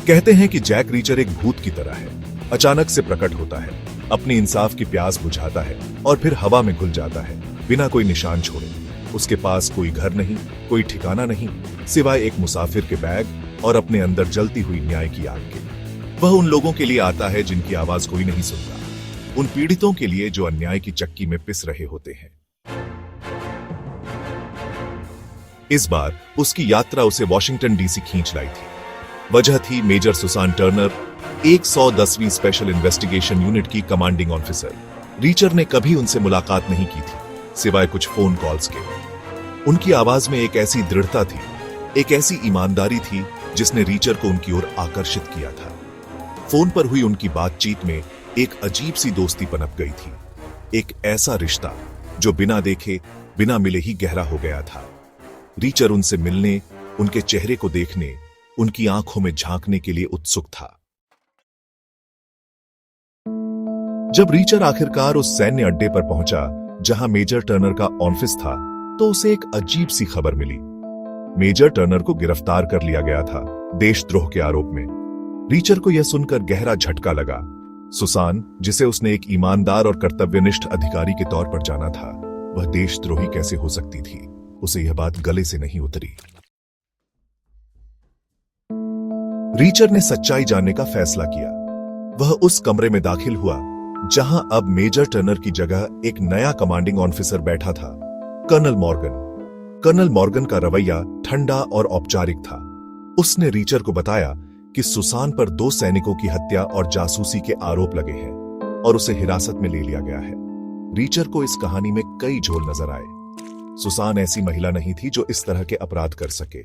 कहते हैं कि जैक रीचर एक भूत की तरह है, अचानक से प्रकट होता है, अपनी इंसाफ की प्यास बुझाता है और फिर हवा में घुल जाता है, बिना कोई निशान छोड़े। उसके पास कोई घर नहीं, कोई ठिकाना नहीं, सिवाय एक मुसाफिर के बैग और अपने अंदर जलती हुई न्याय की आग के। वह उन लोगों के लिए आता है जिनकी आवाज कोई नहीं सुनता, उन पीड़ितों के लिए जो अन्याय की चक्की में पिस रहे होते हैं। इस बार उसकी यात्रा उसे वॉशिंगटन डीसी खींच लाई थी। वजह थी मेजर सुसान टर्नर, 110वीं स्पेशल इन्वेस्टिगेशन यूनिट की कमांडिंग ऑफिसर। रीचर ने कभी उनसे मुलाकात नहीं की थी, सिवाय कुछ फोन कॉल्स के। उनकी आवाज में एक ऐसी दृढ़ता थी, एक ऐसी ईमानदारी थी जिसने रीचर को उनकी ओर आकर्षित किया था। फोन पर हुई उनकी बातचीत में एक अजीब सी दोस्ती पनप गई थी, एक ऐसा रिश्ता जो बिना देखे, बिना मिले ही गहरा हो गया था। रीचर उनसे मिलने, उनके चेहरे को देखने, उनकी आंखों में झांकने के लिए उत्सुक था। जब रीचर आखिरकार उस सैन्य अड्डे पर पहुंचा जहां मेजर टर्नर का ऑफिस था, तो उसे एक अजीब सी खबर मिली। मेजर टर्नर को गिरफ्तार कर लिया गया था, देशद्रोह के आरोप में। रीचर को यह सुनकर गहरा झटका लगा। सुसान, जिसे उसने एक ईमानदार और कर्तव्यनिष्ठ अधिकारी के तौर पर जाना था, वह देशद्रोही कैसे हो सकती थी? उसे यह बात गले से नहीं उतरी। रीचर ने सच्चाई जानने का फैसला किया। वह उस कमरे में दाखिल हुआ जहां अब मेजर टर्नर की जगह एक नया कमांडिंग ऑफिसर बैठा था, कर्नल मॉर्गन। कर्नल मॉर्गन का रवैया ठंडा और औपचारिक था। उसने रीचर को बताया कि सुसान पर 2 सैनिकों की हत्या और जासूसी के आरोप लगे हैं और उसे हिरासत में ले लिया गया है। रीचर को इस कहानी में कई झोल नजर आए। सुसान ऐसी महिला नहीं थी जो इस तरह के अपराध कर सके।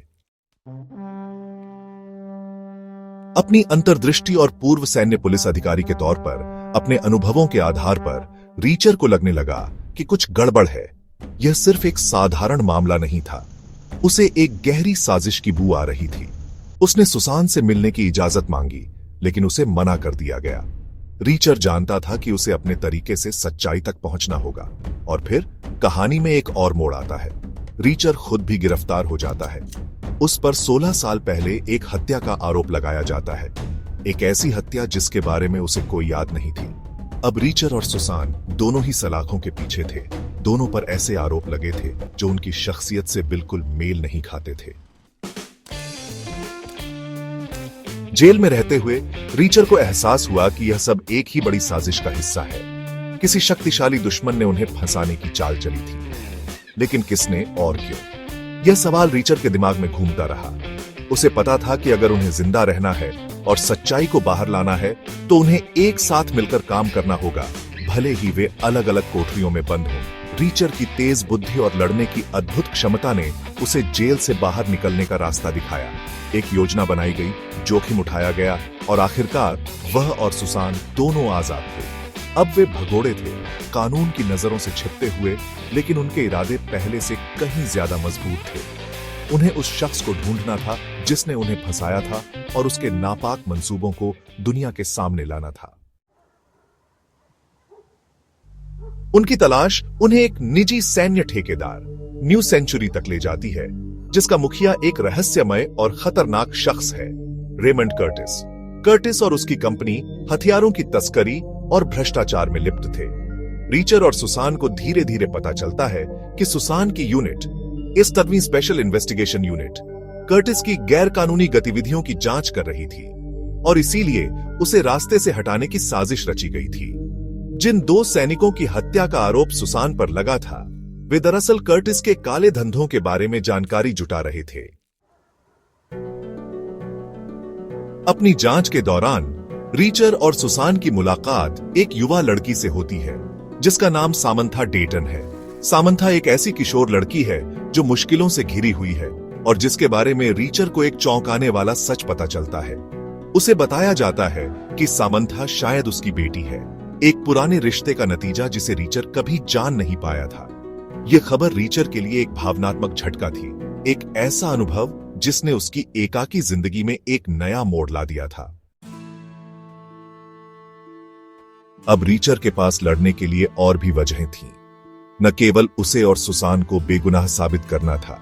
अपनी अंतर्दृष्टि और पूर्व सैन्य पुलिस अधिकारी के तौर पर अपने अनुभवों के आधार पर रीचर को लगने लगा कि कुछ गड़बड़ है। यह सिर्फ एक साधारण मामला नहीं था, उसे एक गहरी साजिश की बू आ रही थी। उसने सुसान से मिलने की इजाजत मांगी, लेकिन उसे मना कर दिया गया। रीचर जानता था कि उसे अपने तरीके से सच्चाई तक पहुंचना होगा, और फिर कहानी में एक और मोड़ आता है। रीचर खुद भी गिरफ्तार हो जाता है। उस पर 16 साल पहले एक हत्या का आरोप लगाया जाता है, एक ऐसी हत्या जिसके बारे में उसे कोई याद नहीं थी। अब रीचर और सुसान दोनों ही सलाखों के पीछे थे। दोनों पर ऐसे आरोप लगे थे जो उनकी शख्सियत से बिल्कुल मेल नहीं खाते थे। जेल में रहते हुए रीचर को एहसास हुआ कि यह सब एक ही बड़ी साजिश का हिस्सा है। किसी शक्तिशाली दुश्मन ने उन्हें फंसाने की चाल चली थी, लेकिन किसने और क्यों? यह सवाल रीचर के दिमाग में घूमता रहा। उसे पता था कि अगर उन्हें जिंदा रहना है और सच्चाई को बाहर लाना है, तो उन्हें एक साथ मिलकर काम करना होगा, भले ही वे अलग अलग कोठरियों में बंद हों। रीचर की तेज बुद्धि और लड़ने की अद्भुत क्षमता ने उसे जेल से बाहर निकलने का रास्ता दिखाया। एक योजना बनाई गई, जोखिम उठाया गया और आखिरकार वह और सुसान दोनों आजाद थे। अब वे भगोड़े थे, कानून की नजरों से छिपते हुए, लेकिन उनके इरादे पहले से कहीं ज्यादा मजबूत थे। उन्हें उस शख्स को ढूंढना था जिसने उन्हें फंसाया था और उसके नापाक मंसूबों को दुनिया के सामने लाना था। उनकी तलाश उन्हें एक निजी सैन्य ठेकेदार न्यू सेंचुरी तक ले जाती है, जिसका मुखिया एक रहस्यमय और खतरनाक शख्स है, रेमंड कर्टिस। कर्टिस और उसकी कंपनी हथियारों की तस्करी और भ्रष्टाचार में लिप्त थे। रीचर और सुसान को धीरे धीरे पता चलता है कि सुसान की यूनिट, इस 10वीं स्पेशल इन्वेस्टिगेशन यूनिट, कर्टिस की गैर कानूनी गतिविधियों की जांच कर रही थी और इसीलिए उसे रास्ते से हटाने की साजिश रची गई थी। जिन 2 सैनिकों की हत्या का आरोप सुसान पर लगा था, वे दरअसल कर्टिस के काले धंधों के बारे में जानकारी जुटा रहे थे। अपनी जांच के दौरान रीचर और सुसान की मुलाकात एक युवा लड़की से होती है जिसका नाम सामंथा डेटन है। सामंथा एक ऐसी किशोर लड़की है जो मुश्किलों से घिरी हुई है और जिसके बारे में रीचर को एक चौंकाने वाला सच पता चलता है। उसे बताया जाता है कि सामंथा शायद उसकी बेटी है, एक पुराने रिश्ते का नतीजा जिसे रीचर कभी जान नहीं पाया था। यह खबर रीचर के लिए एक भावनात्मक झटका थी, एक ऐसा अनुभव जिसने उसकी एकाकी जिंदगी में एक नया मोड़ ला दिया था। अब रीचर के पास लड़ने के लिए और भी वजहें थीं। न केवल उसे और सुसान को बेगुनाह साबित करना था,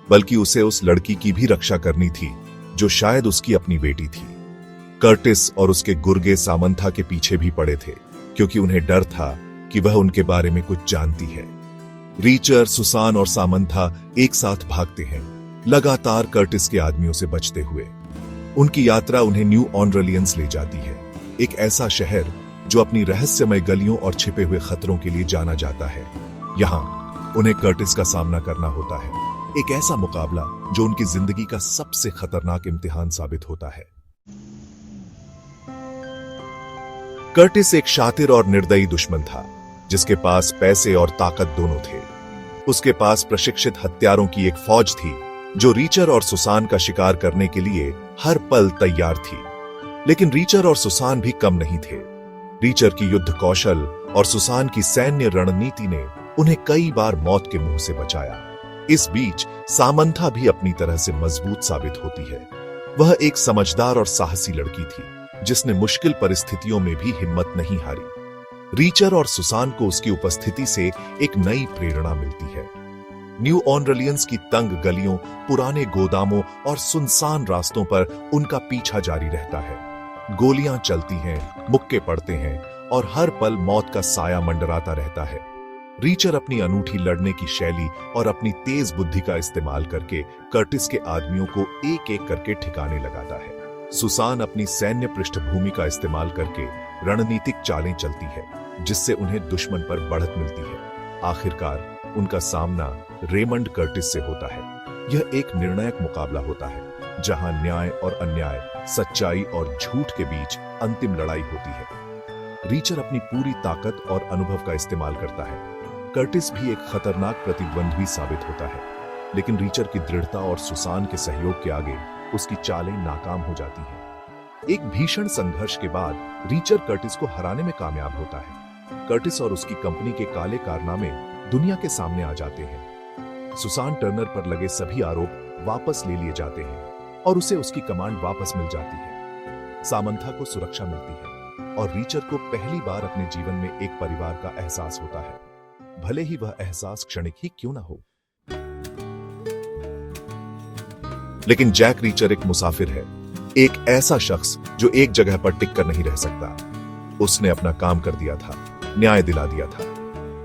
बल्कि उसे उस लड़की की भी रक्षा करनी थी जो शायद उसकी अपनी बेटी थी। कर्टिस और उसके गुर्गे सामंथा के पीछे भी पड़े थे, क्योंकि उन्हें डर था कि वह उनके बारे में कुछ जानती है। रीचर, सुसान और सामंथा एक साथ भागते हैं, लगातार कर्टिस के आदमियों से बचते हुए। उनकी यात्रा उन्हें न्यू ऑर्लियंस ले जाती है, एक ऐसा शहर जो अपनी रहस्यमय गलियों और छिपे हुए खतरों के लिए जाना जाता है। यहाँ उन्हें कर्टिस का सामना करना होता है, एक ऐसा मुकाबला जो उनकी जिंदगी का सबसे खतरनाक इम्तिहान साबित होता है। कर्टिस एक शातिर और निर्दयी दुश्मन था, जिसके पास पैसे और ताकत दोनों थे। उसके पास प्रशिक्षित हत्यारों की एक फौज थी, जो रीचर और सुसान का शिकार करने के लिए हर पल तैयार थी। लेकिन रीचर और सुसान भी कम नहीं थे। रीचर की युद्ध कौशल और सुसान की सैन्य रणनीति ने उन्हें कई बार मौत के मुंह से बचाया। इस बीच सामंथा भी अपनी तरह से मजबूत साबित होती है। वह एक समझदार और साहसी लड़की थी, जिसने मुश्किल परिस्थितियों में भी हिम्मत नहीं हारी। रीचर और सुसान को उसकी उपस्थिति से एक नई प्रेरणा मिलती है। न्यू ऑर्लियंस की तंग गलियों, पुराने गोदामों और सुनसान रास्तों पर उनका पीछा जारी रहता है। गोलियां चलती हैं, मुक्के पड़ते हैं और हर पल मौत का साया मंडराता रहता है। रीचर अपनी अनूठी लड़ने की शैली और अपनी तेज बुद्धि का इस्तेमाल करके कर्टिस के आदमियों को एक एक करके ठिकाने लगाता है। सुसान अपनी सैन्य पृष्ठभूमि का इस्तेमाल करके रणनीतिक चालें चलती है, जिससे उन्हें दुश्मन पर बढ़त मिलती है। आखिरकार उनका सामना रेमंड कर्टिस से होता है। यह एक निर्णायक मुकाबला होता है, जहां न्याय और अन्याय, सच्चाई और झूठ के बीच अंतिम लड़ाई होती है। रीचर अपनी पूरी ताकत और अनुभव का इस्तेमाल करता है। कर्टिस भी एक खतरनाक प्रतिद्वंद्वी साबित होता है, लेकिन रीचर की दृढ़ता और सुसान के सहयोग के आगे उसकी चालें नाकाम हो जाती हैं। एक भीषण संघर्ष के बाद रीचर कर्टिस को हराने में कामयाब होता है। कर्टिस और उसकी कंपनी के काले कारनामे दुनिया के सामने आ जाते हैं। सुसान टर्नर पर लगे सभी आरोप वापस ले लिए जाते हैं और उसे उसकी कमांड वापस मिल जाती है। सामंथा को सुरक्षा मिलती है और रीचर को पहली बार अपने जीवन में एक परिवार का एहसास होता है, भले ही वह एहसास क्षणिक ही क्यों ना हो। लेकिन जैक रीचर एक मुसाफिर है, एक ऐसा शख्स जो एक जगह पर टिक कर नहीं रह सकता। उसने अपना काम कर दिया था, न्याय दिला दिया था।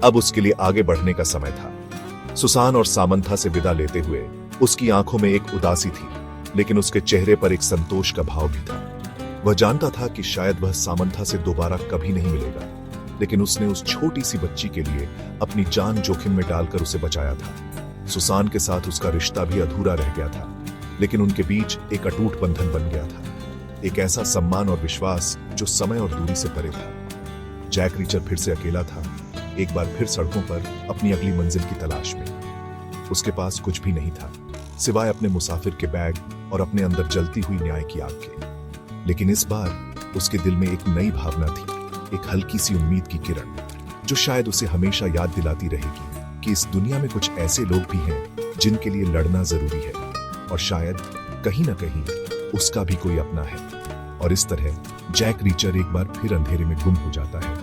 अब उसके लिए आगे बढ़ने का समय था। सुसान और सामंथा से विदा लेते हुए उसकी आंखों में एक उदासी थी, लेकिन उसके चेहरे पर एक संतोष का भाव भी था। वह जानता था कि शायद वह सामंथा से दोबारा कभी नहीं मिलेगा, लेकिन उसने उस छोटी सी बच्ची के लिए अपनी जान जोखिम में डालकर उसे बचाया था। सुसान के साथ उसका रिश्ता भी अधूरा रह गया था, लेकिन उनके बीच एक अटूट बंधन बन गया था, एक ऐसा सम्मान और विश्वास जो समय और दूरी से परे था। जैक रीचर फिर से अकेला था, एक बार फिर सड़कों पर अपनी अगली मंजिल की तलाश में। उसके पास कुछ भी नहीं था, सिवाय अपने मुसाफिर के बैग और अपने अंदर जलती हुई न्याय की आग के। लेकिन इस बार उसके दिल में एक नई भावना थी, एक हल्की सी उम्मीद की किरण, जो शायद उसे हमेशा याद दिलाती रहेगी कि इस दुनिया में कुछ ऐसे लोग भी हैं जिनके लिए लड़ना जरूरी है, और शायद कहीं ना कहीं उसका भी कोई अपना है। और इस तरह जैक रीचर एक बार फिर अंधेरे में गुम हो जाता है,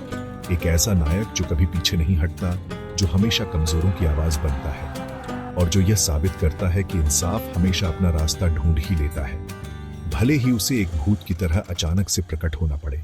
एक ऐसा नायक जो कभी पीछे नहीं हटता, जो हमेशा कमजोरों की आवाज बनता है, और जो यह साबित करता है कि इंसाफ हमेशा अपना रास्ता ढूंढ ही लेता है, भले ही उसे एक भूत की तरह अचानक से प्रकट होना पड़े।